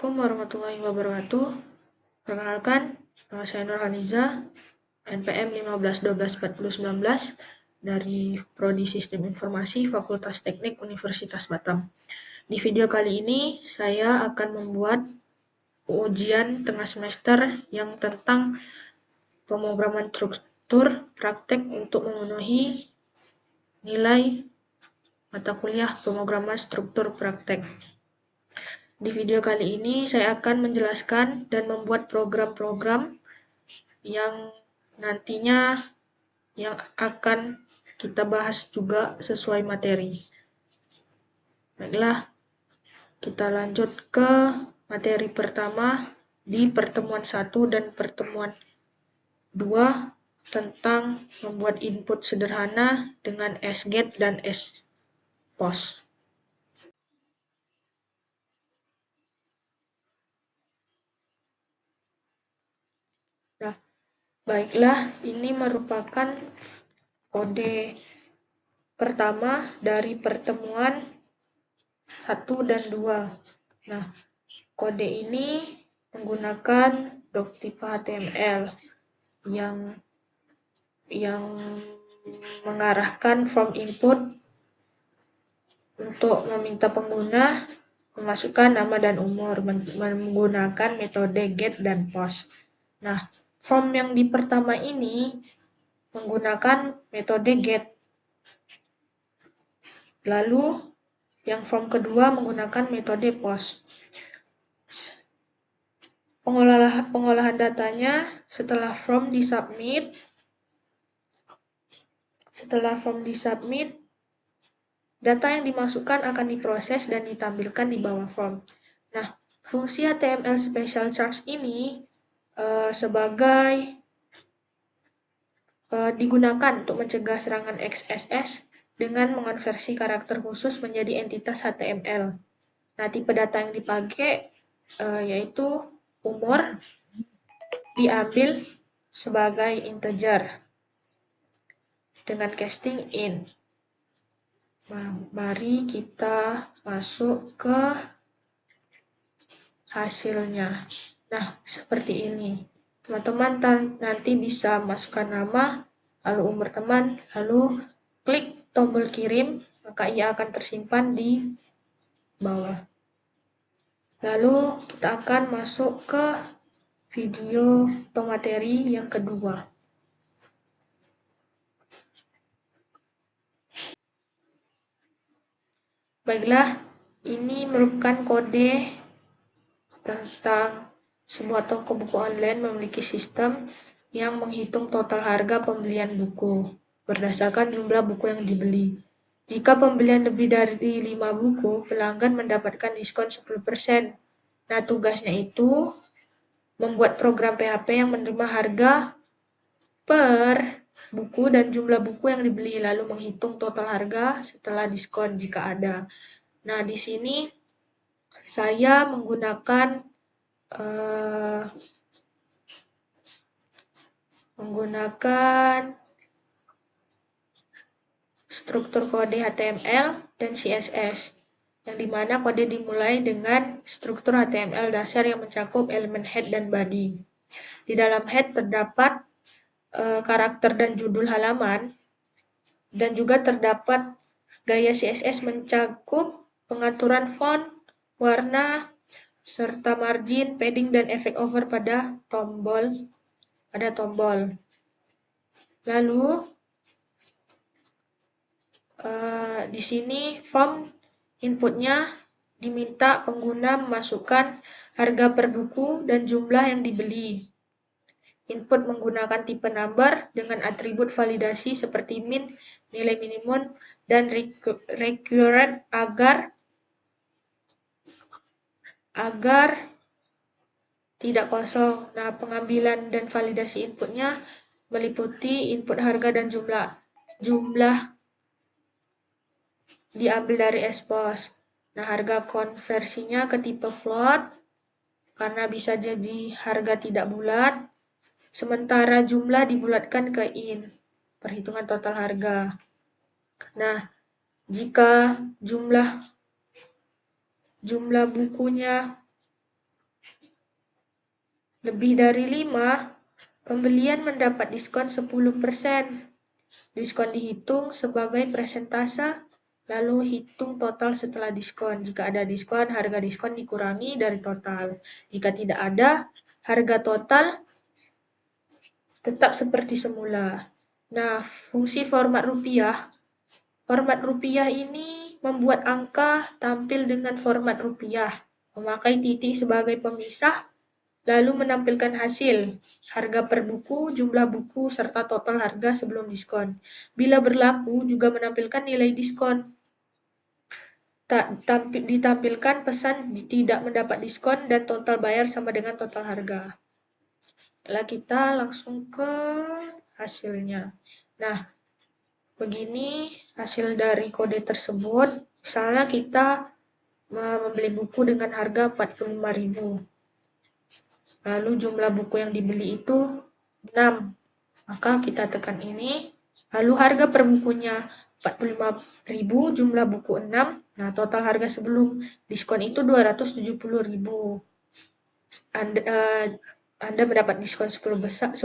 Assalamualaikum warahmatullahi wabarakatuh. Perkenalkan, nama saya Nurhaliza, NPM 15124019 dari Prodi Sistem Informasi Fakultas Teknik Universitas Batam. Di video kali ini, saya akan membuat ujian tengah semester yang tentang pemrograman struktur praktek untuk memenuhi nilai mata kuliah pemrograman struktur praktek. Di video kali ini saya akan menjelaskan dan membuat program-program yang nantinya yang akan kita bahas juga sesuai materi. Baiklah, kita lanjut ke materi pertama di pertemuan 1 dan pertemuan 2 tentang membuat input sederhana dengan SGET dan SPOS. Nah, baiklah, ini merupakan kode pertama dari pertemuan 1 dan 2. Nah, kode ini menggunakan Doctype HTML yang mengarahkan form input untuk meminta pengguna memasukkan nama dan umur menggunakan metode get dan post. Nah, form yang di pertama ini menggunakan metode get. Lalu yang form kedua menggunakan metode post. Pengolahan datanya setelah form disubmit, data yang dimasukkan akan diproses dan ditampilkan di bawah form. Nah, fungsi HTML Special Charge ini digunakan untuk mencegah serangan XSS dengan mengonversi karakter khusus menjadi entitas HTML. Nah, tipe data yang dipakai yaitu umur diambil sebagai integer dengan casting in. Nah, mari kita masuk ke hasilnya. Nah, seperti ini. Teman-teman nanti bisa masukkan nama, lalu umur teman, lalu klik tombol kirim, maka ia akan tersimpan di bawah. Lalu kita akan masuk ke video atau materi yang kedua. Baiklah, ini merupakan kode tentang sebuah toko buku online memiliki sistem yang menghitung total harga pembelian buku berdasarkan jumlah buku yang dibeli. Jika pembelian lebih dari 5 buku, pelanggan mendapatkan diskon 10%. Nah, tugasnya itu membuat program PHP yang menerima harga per buku dan jumlah buku yang dibeli, lalu menghitung total harga setelah diskon jika ada. Nah, di sini saya menggunakan struktur kode HTML dan CSS, yang dimana kode dimulai dengan struktur HTML dasar yang mencakup elemen head dan body. Di dalam head terdapat karakter dan judul halaman, dan juga terdapat gaya CSS mencakup pengaturan font, warna, serta margin, padding, dan efek over pada tombol. Lalu di sini form inputnya diminta pengguna memasukkan harga per buku dan jumlah yang dibeli. Input menggunakan tipe number dengan atribut validasi seperti min, nilai minimum, dan recurrent agar tidak kosong. Nah, pengambilan dan validasi inputnya meliputi input harga dan jumlah diambil dari SPOS. Nah, harga konversinya ke tipe float karena bisa jadi harga tidak bulat, sementara jumlah dibulatkan ke in, perhitungan total harga. Nah, jika jumlah bukunya lebih dari 5, pembelian mendapat diskon 10%. Diskon dihitung sebagai persentase, lalu hitung total setelah diskon. Jika ada diskon, harga diskon dikurangi dari total. Jika tidak ada, harga total tetap seperti semula. Nah, fungsi format rupiah. Format rupiah ini membuat angka tampil dengan format rupiah, memakai titik sebagai pemisah, lalu menampilkan hasil, harga per buku, jumlah buku, serta total harga sebelum diskon. Bila berlaku, juga menampilkan nilai diskon. Ditampilkan pesan tidak mendapat diskon dan total bayar sama dengan total harga. Lalu kita langsung ke hasilnya. Nah, begini hasil dari kode tersebut. Misalnya kita membeli buku dengan harga 45.000. Lalu jumlah buku yang dibeli itu 6. Maka kita tekan ini. Lalu harga per bukunya 45.000, jumlah buku 6. Nah, total harga sebelum diskon itu 270.000. Anda mendapat diskon 10%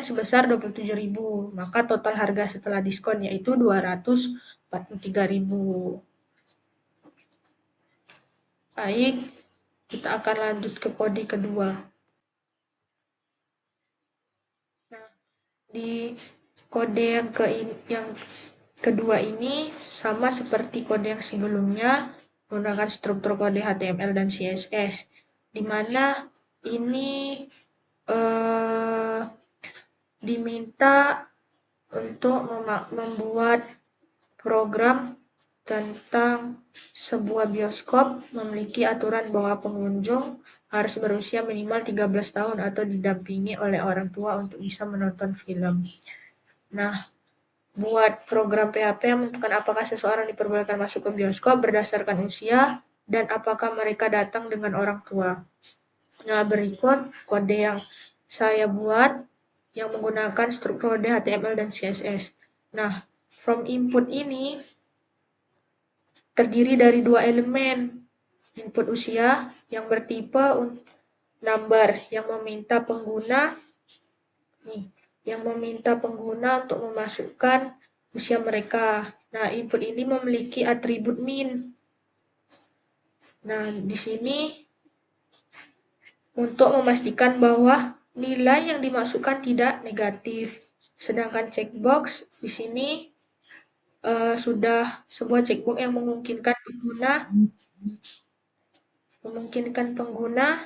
sebesar 27.000. Maka total harga setelah diskon yaitu 243.000. Baik, kita akan lanjut ke kode kedua. Nah, di kode yang kedua ini sama seperti kode yang sebelumnya, menggunakan struktur kode HTML dan CSS, di mana ini diminta untuk membuat program tentang sebuah bioskop memiliki aturan bahwa pengunjung harus berusia minimal 13 tahun atau didampingi oleh orang tua untuk bisa menonton film. Nah, buat program PHP yang menentukan apakah seseorang diperbolehkan masuk ke bioskop berdasarkan usia dan apakah mereka datang dengan orang tua. Nah, berikut kode yang saya buat yang menggunakan struktur kode HTML dan CSS. Nah, from input ini terdiri dari 2 elemen. Input usia yang bertipe number yang meminta pengguna untuk memasukkan usia mereka. Nah, input ini memiliki atribut min. Nah, di sini untuk memastikan bahwa nilai yang dimasukkan tidak negatif. Sedangkan checkbox di sini sudah sebuah checkbox yang memungkinkan pengguna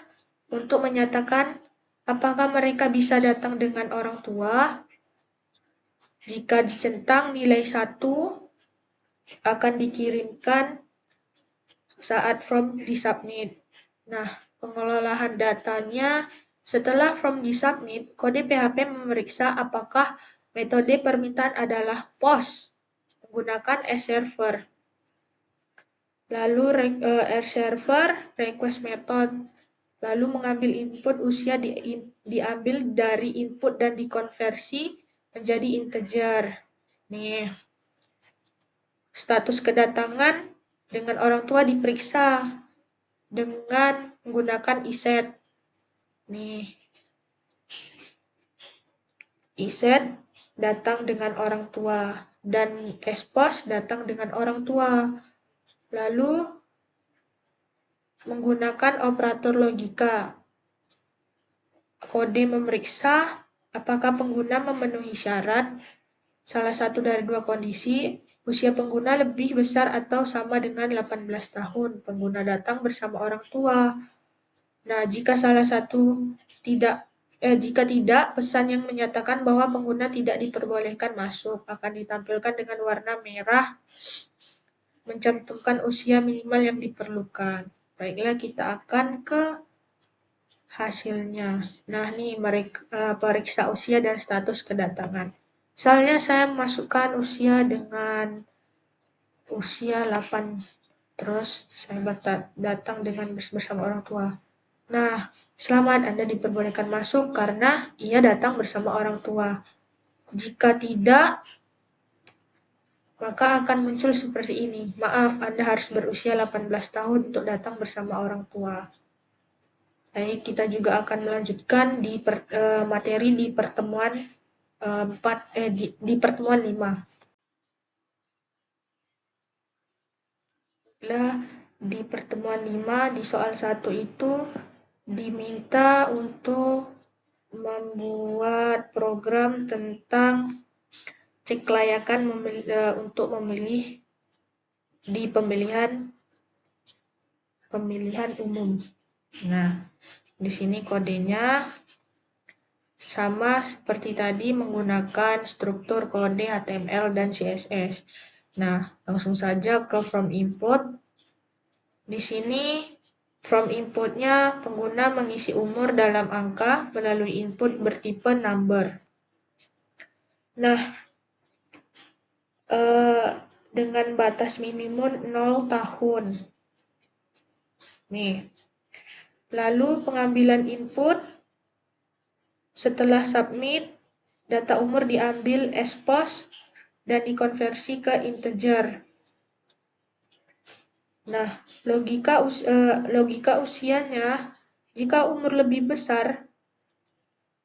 untuk menyatakan apakah mereka bisa datang dengan orang tua. Jika dicentang nilai 1 akan dikirimkan saat form disubmit. Nah, pengelolaan datanya setelah form disubmit, kode PHP memeriksa apakah metode permintaan adalah POST menggunakan server. Lalu server request method. Lalu mengambil input usia diambil dari input dan dikonversi menjadi integer. Nih, status kedatangan dengan orang tua diperiksa dengan menggunakan iset. Nih, iset datang dengan orang tua dan expose datang dengan orang tua. Lalu menggunakan operator logika. Kode memeriksa apakah pengguna memenuhi syarat. Salah satu dari 2 kondisi, usia pengguna lebih besar atau sama dengan 18 tahun. Pengguna datang bersama orang tua. Nah, jika tidak, pesan yang menyatakan bahwa pengguna tidak diperbolehkan masuk akan ditampilkan dengan warna merah, mencantumkan usia minimal yang diperlukan. Baiklah, kita akan ke hasilnya. Nah, ini periksa usia dan status kedatangan. Misalnya saya masukkan usia dengan usia 8, terus saya datang dengan bersama orang tua. Nah, selamat, Anda diperbolehkan masuk karena ia datang bersama orang tua. Jika tidak, maka akan muncul seperti ini. Maaf, Anda harus berusia 18 tahun untuk datang bersama orang tua. Baik, kita juga akan melanjutkan di materi di pertemuan 4 di pertemuan 5. Nah, di pertemuan 5 di soal 1 itu diminta untuk membuat program tentang cek kelayakan untuk memilih di pemilihan umum. Nah, di sini kodenya sama seperti tadi menggunakan struktur kode HTML dan CSS. Nah, langsung saja ke from input. Di sini from inputnya pengguna mengisi umur dalam angka melalui input bertipe number. Nah, dengan batas minimum 0 tahun. Nih. Lalu pengambilan input, setelah submit, data umur diambil as post dan dikonversi ke integer. Nah, logika usianya, jika umur lebih besar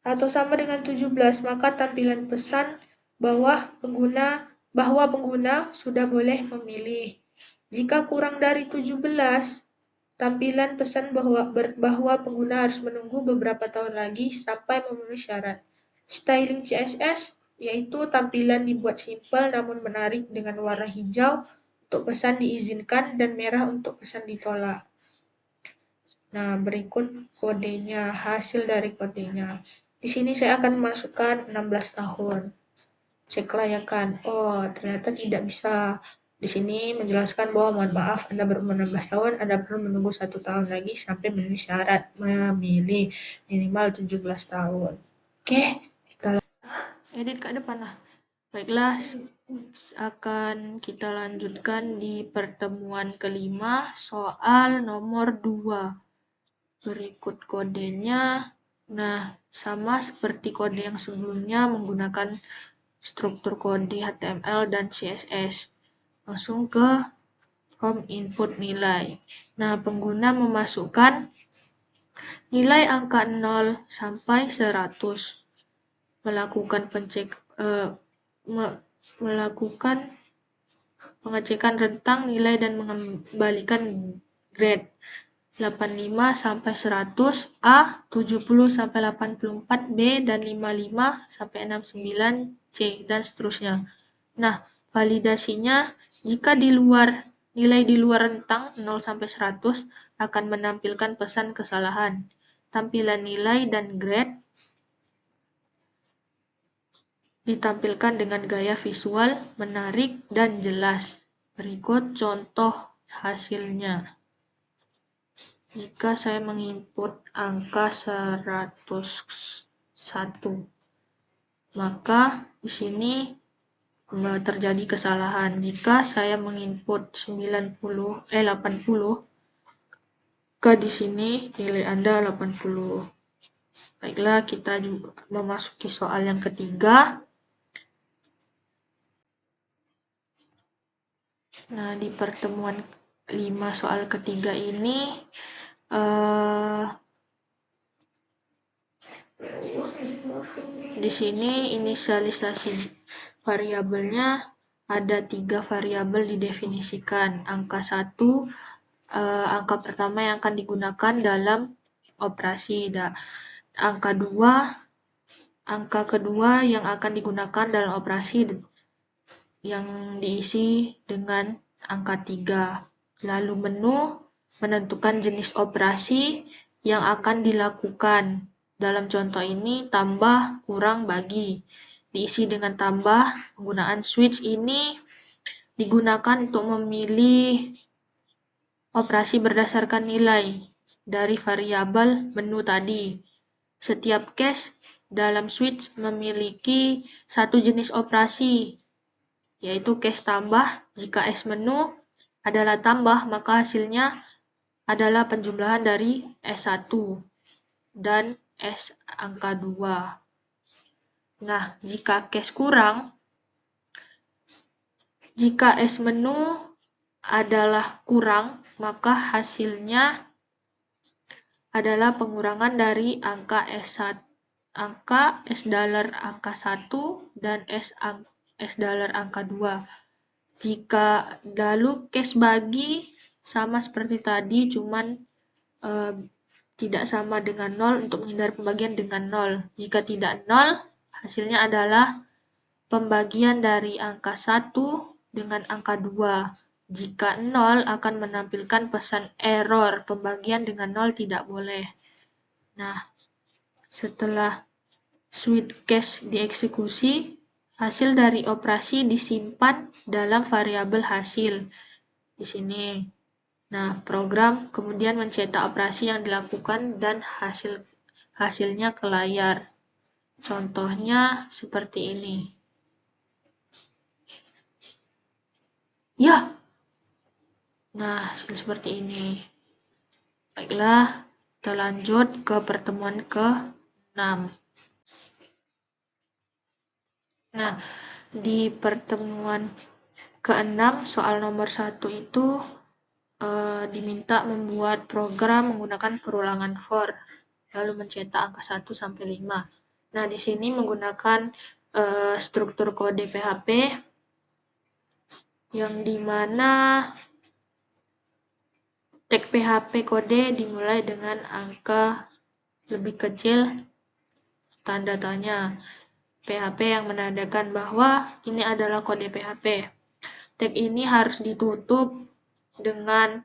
atau sama dengan 17, maka tampilan pesan bahwa pengguna sudah boleh memilih. Jika kurang dari 17, tampilan pesan bahwa pengguna harus menunggu beberapa tahun lagi sampai memenuhi syarat. Styling CSS yaitu tampilan dibuat simpel namun menarik dengan warna hijau untuk pesan diizinkan dan merah untuk pesan ditolak. Nah, berikut kodenya, hasil dari kodenya. Di sini saya akan memasukkan 16 tahun. Cek kelayakan. Oh, ternyata tidak bisa. Di sini menjelaskan bahwa mohon maaf, Anda berumur 16 tahun, Anda perlu menunggu 1 tahun lagi sampai memenuhi syarat memilih minimal 17 tahun. Oke, kita edit ke depan lah. Baiklah, akan kita lanjutkan di pertemuan kelima soal nomor 2. Berikut kodenya. Nah, sama seperti kode yang sebelumnya menggunakan struktur kode HTML dan CSS. Langsung ke from input nilai. Nah, pengguna memasukkan nilai angka 0 sampai 100. Melakukan pengecekan rentang nilai dan mengembalikan grade 85 sampai 100, A, 70 sampai 84, B, dan 55 sampai 69, C, dan seterusnya. Nah, validasinya jika nilai di luar rentang 0 sampai 100 akan menampilkan pesan kesalahan. Tampilan nilai dan grade ditampilkan dengan gaya visual, menarik, dan jelas. Berikut contoh hasilnya. Jika saya menginput angka 101, maka di sini terjadi kesalahan. Jika saya menginput 80, maka di sini nilai Anda 80. Baiklah, kita juga memasuki soal yang ketiga. Nah, di pertemuan 5 soal ketiga ini di sini inisialisasi variabelnya ada 3 variabel didefinisikan. Angka 1, angka pertama yang akan digunakan dalam operasi. Angka 2, angka kedua yang akan digunakan dalam operasi yang diisi dengan angka 3. Lalu menu menentukan jenis operasi yang akan dilakukan. Dalam contoh ini tambah, kurang, bagi. Diisi dengan tambah. Penggunaan switch ini digunakan untuk memilih operasi berdasarkan nilai dari variabel menu tadi. Setiap case dalam switch memiliki satu jenis operasi, yaitu case tambah. Jika S menu adalah tambah, maka hasilnya adalah penjumlahan dari S1 dan S angka 2. Nah, jika case kurang, jika S menu adalah kurang, maka hasilnya adalah pengurangan dari angka S dollar angka 1 dan S dollar angka 2. Jika lalu case bagi sama seperti tadi, cuman tidak sama dengan 0 untuk menghindari pembagian dengan 0. Jika tidak 0, hasilnya adalah pembagian dari angka 1 dengan angka 2. Jika 0 akan menampilkan pesan error, pembagian dengan 0 tidak boleh. Nah, setelah switch cache dieksekusi, hasil dari operasi disimpan dalam variabel hasil di sini. Nah, program kemudian mencetak operasi yang dilakukan dan hasilnya ke layar. Contohnya seperti ini. Ya. Nah, hasil seperti ini. Baiklah, kita lanjut ke pertemuan ke-6. Nah, di pertemuan ke-6, soal nomor 1 itu diminta membuat program menggunakan perulangan for, lalu mencetak angka 1 sampai 5. Nah, di sini menggunakan struktur kode PHP yang dimana tag PHP kode dimulai dengan angka lebih kecil tanda tanya. PHP yang menandakan bahwa ini adalah kode PHP. Tag ini harus ditutup dengan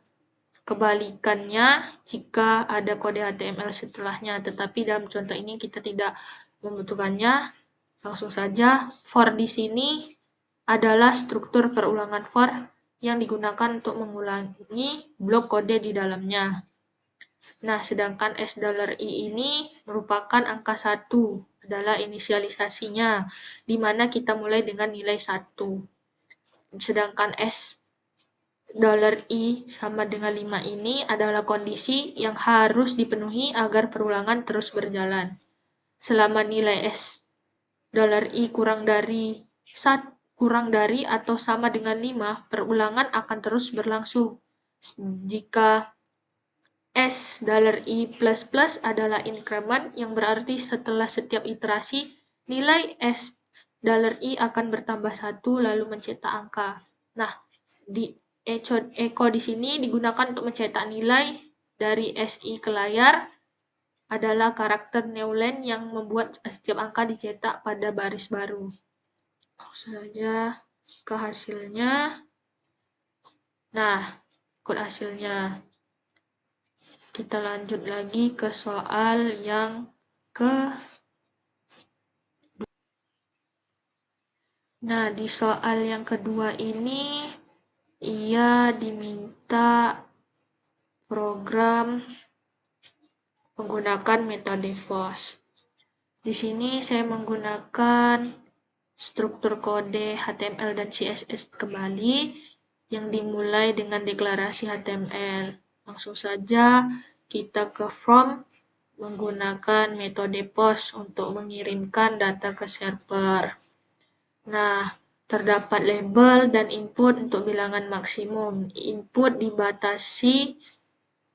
kebalikannya jika ada kode HTML setelahnya, tetapi dalam contoh ini kita tidak membutuhkannya. Langsung saja, for di sini adalah struktur perulangan for yang digunakan untuk mengulangi blok kode di dalamnya. Nah, sedangkan $i ini merupakan angka 1, adalah inisialisasinya, di mana kita mulai dengan nilai 1. Sedangkan $i sama dengan 5 ini adalah kondisi yang harus dipenuhi agar perulangan terus berjalan. Selama nilai $i kurang dari atau sama dengan 5, perulangan akan terus berlangsung. Jika $i++ adalah increment, yang berarti setelah setiap iterasi, nilai $i akan bertambah 1 lalu mencetak angka. Nah, di echo di sini digunakan untuk mencetak nilai dari SI ke layar adalah karakter newline yang membuat setiap angka dicetak pada baris baru. Langsung saja ke hasilnya. Nah, ikut hasilnya. Kita lanjut lagi ke soal yang Nah, di soal yang kedua ini ia diminta program menggunakan metode FOSS. Di sini saya menggunakan struktur kode HTML dan CSS kembali yang dimulai dengan deklarasi HTML. Langsung saja kita ke from menggunakan metode post untuk mengirimkan data ke server. Nah, terdapat label dan input untuk bilangan maksimum. Input dibatasi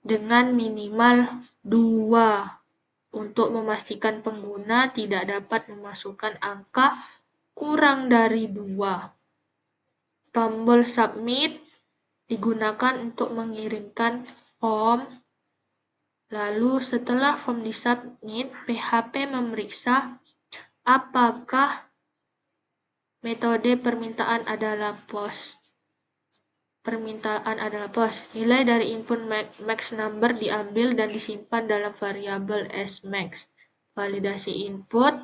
dengan minimal 2 untuk memastikan pengguna tidak dapat memasukkan angka kurang dari 2. Tombol submit digunakan untuk mengirimkan form. Lalu setelah form disubmit, PHP memeriksa apakah metode permintaan adalah post. Nilai dari input max number diambil dan disimpan dalam variabel smax. Validasi input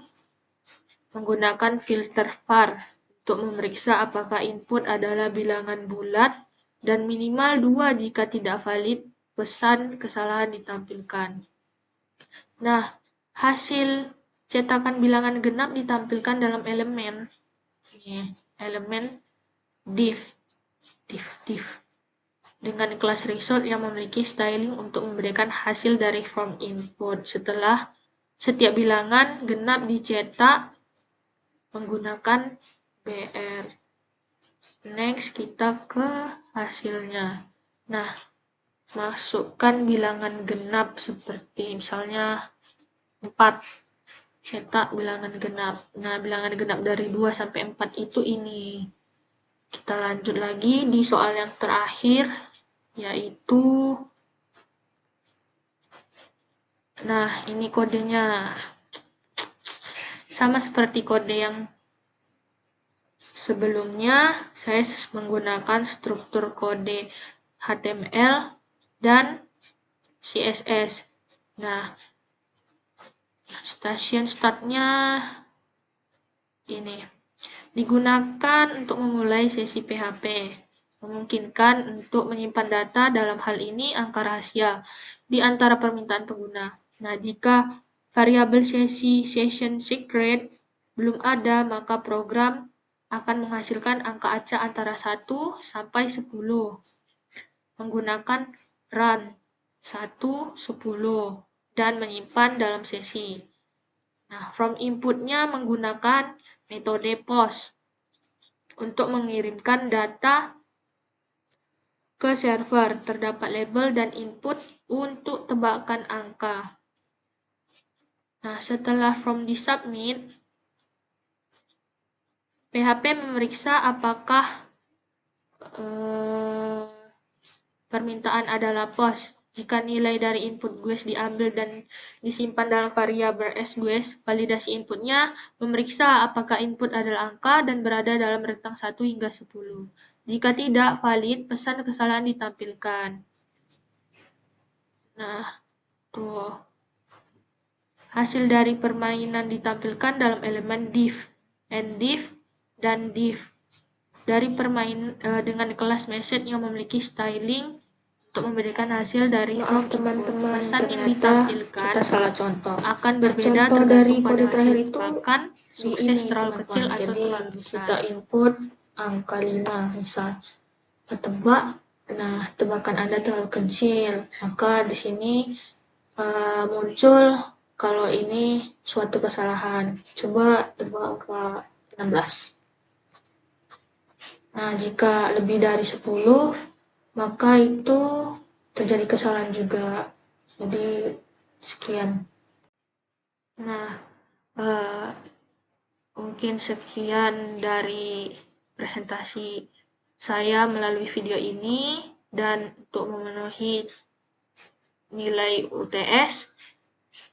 menggunakan filter var untuk memeriksa apakah input adalah bilangan bulat dan minimal 2 jika tidak valid, pesan kesalahan ditampilkan. Nah, hasil cetakan bilangan genap ditampilkan dalam elemen div dengan kelas result yang memiliki styling untuk memberikan hasil dari form input. Setelah setiap bilangan genap dicetak menggunakan BR. Next, kita ke hasilnya. Nah, masukkan bilangan genap seperti misalnya 4. Cetak bilangan genap. Nah, bilangan genap dari 2 sampai 4 itu ini. Kita lanjut lagi di soal yang terakhir, yaitu nah, ini kodenya. Sama seperti kode yang sebelumnya, saya menggunakan struktur kode HTML dan CSS. Nah, stasiun startnya ini. Digunakan untuk memulai sesi PHP. Memungkinkan untuk menyimpan data, dalam hal ini angka rahasia, di antara permintaan pengguna. Nah, jika variabel session secret belum ada, maka program akan menghasilkan angka acak antara 1 sampai 10 menggunakan run 1, 10 dan menyimpan dalam sesi. Nah, from inputnya menggunakan metode post untuk mengirimkan data ke server. Terdapat label dan input untuk tebakan angka. Nah, setelah from disubmit, PHP memeriksa apakah permintaan adalah post. Jika nilai dari input GUES diambil dan disimpan dalam variabel sGUES, validasi inputnya memeriksa apakah input adalah angka dan berada dalam rentang 1 hingga 10. Jika tidak valid, pesan kesalahan ditampilkan. Nah, tuh. Hasil dari permainan ditampilkan dalam elemen div, enddiv, dan div. Dari dengan kelas message yang memiliki styling untuk membedakan hasil dari Maaf teman-teman, pesan yang ternyata ditampilkan kita salah contoh. akan Nah, berbeda contoh dari tergantung pada kode hasil terakhir itu tebakan, di sukses ini terlalu kecil teman-teman. atau Jadi terlalu besar. kita input angka 5 misal. Tebak, nah tebakan Anda terlalu kecil. Maka di sini muncul kalau ini suatu kesalahan. Coba tebak angka 16. Nah, jika lebih dari 10, maka itu terjadi kesalahan juga. Jadi, sekian. Nah, mungkin sekian dari presentasi saya melalui video ini, dan untuk memenuhi nilai UTS,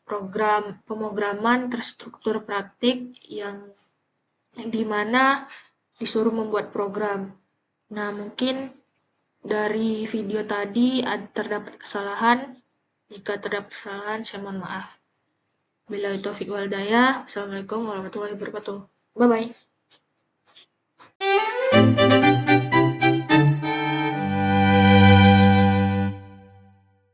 program pemrograman terstruktur praktik yang dimana disuruh membuat program. Nah, mungkin dari video tadi terdapat kesalahan. Jika terdapat kesalahan, saya mohon maaf. Billahi taufiq wal hidayah. Assalamualaikum warahmatullahi wabarakatuh. Bye-bye.